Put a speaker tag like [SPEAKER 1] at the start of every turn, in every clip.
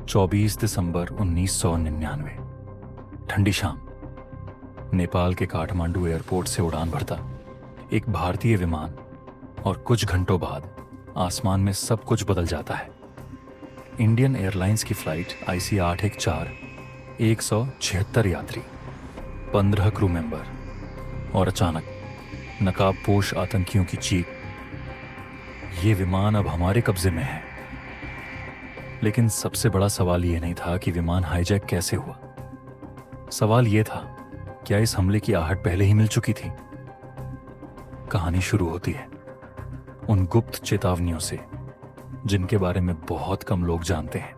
[SPEAKER 1] 24 दिसंबर 1999। ठंडी शाम। नेपाल के काठमांडू एयरपोर्ट से उड़ान भरता एक भारतीय विमान और कुछ घंटों बाद आसमान में सब कुछ बदल जाता है। इंडियन एयरलाइंस की फ्लाइट IC 814, 176 यात्री, 15 क्रू मेंबर, और अचानक नकाबपोश आतंकियों की चीख। ये विमान अब हमारे कब्जे में है। लेकिन सबसे बड़ा सवाल ये नहीं था कि विमान हाईजैक कैसे हुआ। सवाल ये था, क्या इस हमले की आहट पहले ही मिल चुकी थी? कहानी शुरू होती है उन गुप्त चेतावनियों से जिनके बारे में बहुत कम लोग जानते हैं।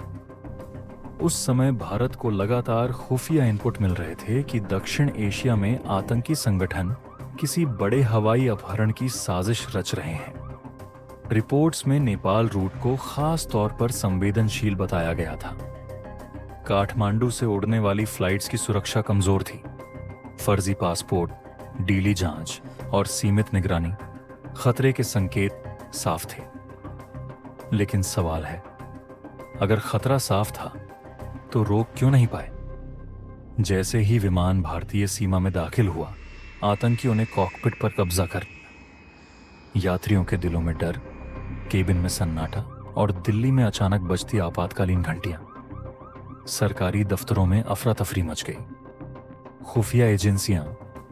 [SPEAKER 1] उस समय भारत को लगातार खुफिया इनपुट मिल रहे थे कि दक्षिण एशिया में आतंकी संगठन किसी बड़े हवाई अपहरण की साजिश रच रहे हैं। रिपोर्ट्स में नेपाल रूट को खास तौर पर संवेदनशील बताया गया था। काठमांडू से उड़ने वाली फ्लाइट्स की सुरक्षा कमजोर थी। फर्जी पासपोर्ट, डीली जांच और सीमित निगरानी, खतरे के संकेत साफ थे। लेकिन सवाल है, अगर खतरा साफ था तो रोक क्यों नहीं पाए? जैसे ही विमान भारतीय सीमा में दाखिल हुआ, आतंकियों ने कॉकपिट पर कब्जा कर लिया। यात्रियों के दिलों में डर, केबिन में सन्नाटा और दिल्ली में अचानक बजती आपातकालीन घंटियां। सरकारी दफ्तरों में अफरा तफरी मच गई। खुफिया एजेंसियां,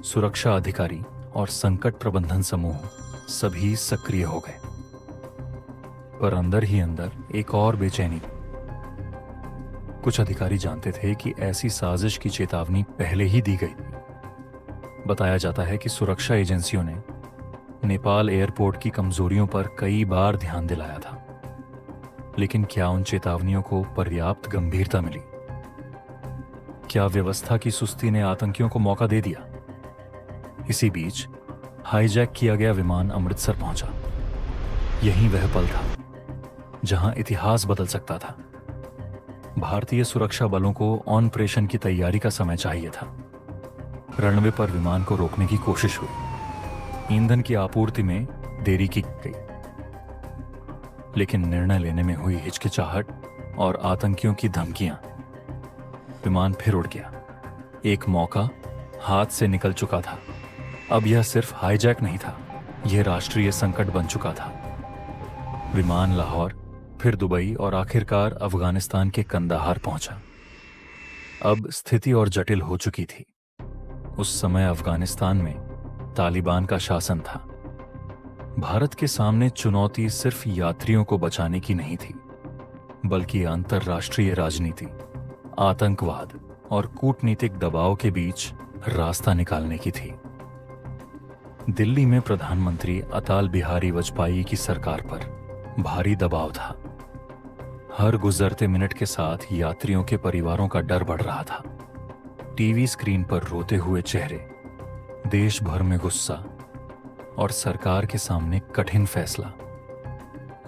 [SPEAKER 1] सुरक्षा अधिकारी और संकट प्रबंधन समूह सभी सक्रिय हो गए। पर अंदर ही अंदर एक और बेचैनी। कुछ अधिकारी जानते थे कि ऐसी साजिश की चेतावनी पहले ही दी गई थी। बताया जाता है कि सुरक्षा एजेंसियों ने नेपाल एयरपोर्ट की कमजोरियों पर कई बार ध्यान दिलाया था। लेकिन क्या उन चेतावनियों को पर्याप्त गंभीरता मिली? क्या व्यवस्था की सुस्ती ने आतंकियों को मौका दे दिया? इसी बीच हाईजैक किया गया विमान अमृतसर पहुंचा। यही वह पल था जहां इतिहास बदल सकता था। भारतीय सुरक्षा बलों को ऑपरेशन की तैयारी का समय चाहिए था। रनवे पर विमान को रोकने की कोशिश हुई। ईंधन की आपूर्ति में देरी की गई। लेकिन निर्णय लेने में हुई हिचकिचाहट और आतंकियों की धमकियां, विमान फिर उड़ गया। एक मौका हाथ से निकल चुका था। अब यह सिर्फ हाईजैक नहीं था, यह राष्ट्रीय संकट बन चुका था। विमान लाहौर, फिर दुबई और आखिरकार अफगानिस्तान के कंदाहार पहुंचा। अब स्थिति और जटिल हो चुकी थी। उस समय अफगानिस्तान में तालिबान का शासन था। भारत के सामने चुनौती सिर्फ यात्रियों को बचाने की नहीं थी, बल्कि अंतर्राष्ट्रीय राजनीति, आतंकवाद और कूटनीतिक दबाव के बीच रास्ता निकालने की थी। दिल्ली में प्रधानमंत्री अटल बिहारी वाजपेयी की सरकार पर भारी दबाव था। हर गुजरते मिनट के साथ यात्रियों के परिवारों का डर बढ़ रहा था। टीवी स्क्रीन पर रोते हुए चेहरे, देश भर में गुस्सा और सरकार के सामने कठिन फैसला।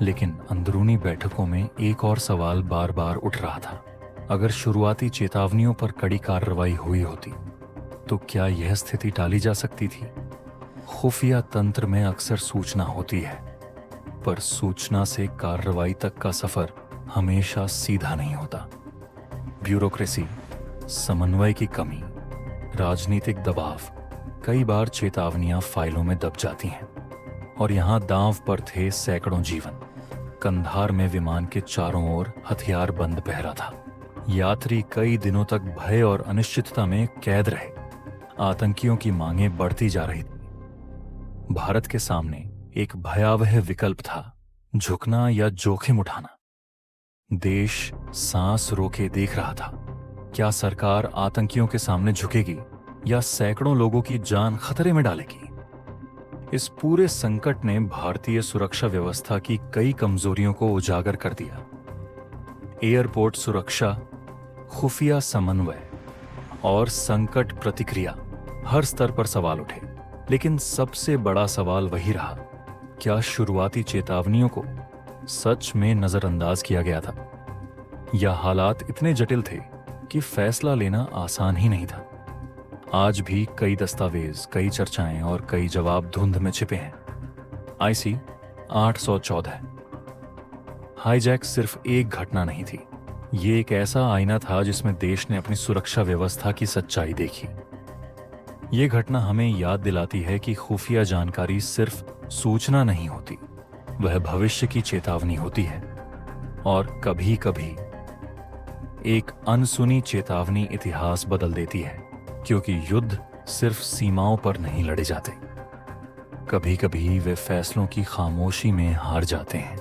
[SPEAKER 1] लेकिन अंदरूनी बैठकों में एक और सवाल बार बार उठ रहा था। अगर शुरुआती चेतावनियों पर कड़ी कार्रवाई हुई होती तो क्या यह स्थिति टाली जा सकती थी? खुफिया तंत्र में अक्सर सूचना होती है, पर सूचना से कार्रवाई तक का सफर हमेशा सीधा नहीं होता। ब्यूरोक्रेसी, समन्वय की कमी, राजनीतिक दबाव, कई बार चेतावनियां फाइलों में दब जाती हैं। और यहां दांव पर थे सैकड़ों जीवन। कंधार में विमान के चारों ओर हथियार बंद पहरा था। यात्री कई दिनों तक भय और अनिश्चितता में कैद रहे। आतंकियों की मांगें बढ़ती जा रही थी। भारत के सामने एक भयावह विकल्प था, झुकना या जोखिम उठाना। देश सांस रोके देख रहा था। क्या सरकार आतंकियों के सामने झुकेगी या सैकड़ों लोगों की जान खतरे में डालेगी? इस पूरे संकट ने भारतीय सुरक्षा व्यवस्था की कई कमजोरियों को उजागर कर दिया। एयरपोर्ट सुरक्षा, खुफिया समन्वय और संकट प्रतिक्रिया, हर स्तर पर सवाल उठे। लेकिन सबसे बड़ा सवाल वही रहा, क्या शुरुआती चेतावनियों को सच में नजरअंदाज किया गया था, या हालात इतने जटिल थे कि फैसला लेना आसान ही नहीं था? आज भी कई दस्तावेज, कई चर्चाएं और कई जवाब धुंध में छिपे हैं। IC 814। हाईजैक सिर्फ एक घटना नहीं थी, ये एक ऐसा आईना था जिसमें देश ने अपनी सुरक्षा व्यवस्था की सच्चाई देखी। ये घटना हमें याद दिलाती है कि खुफिया जानकारी सिर्फ सूचना नहीं होती, वह भविष्य की चेतावनी होती है। और कभी कभी एक अनसुनी चेतावनी इतिहास बदल देती है, क्योंकि युद्ध सिर्फ सीमाओं पर नहीं लड़े जाते, कभी कभी वे फैसलों की खामोशी में हार जाते हैं।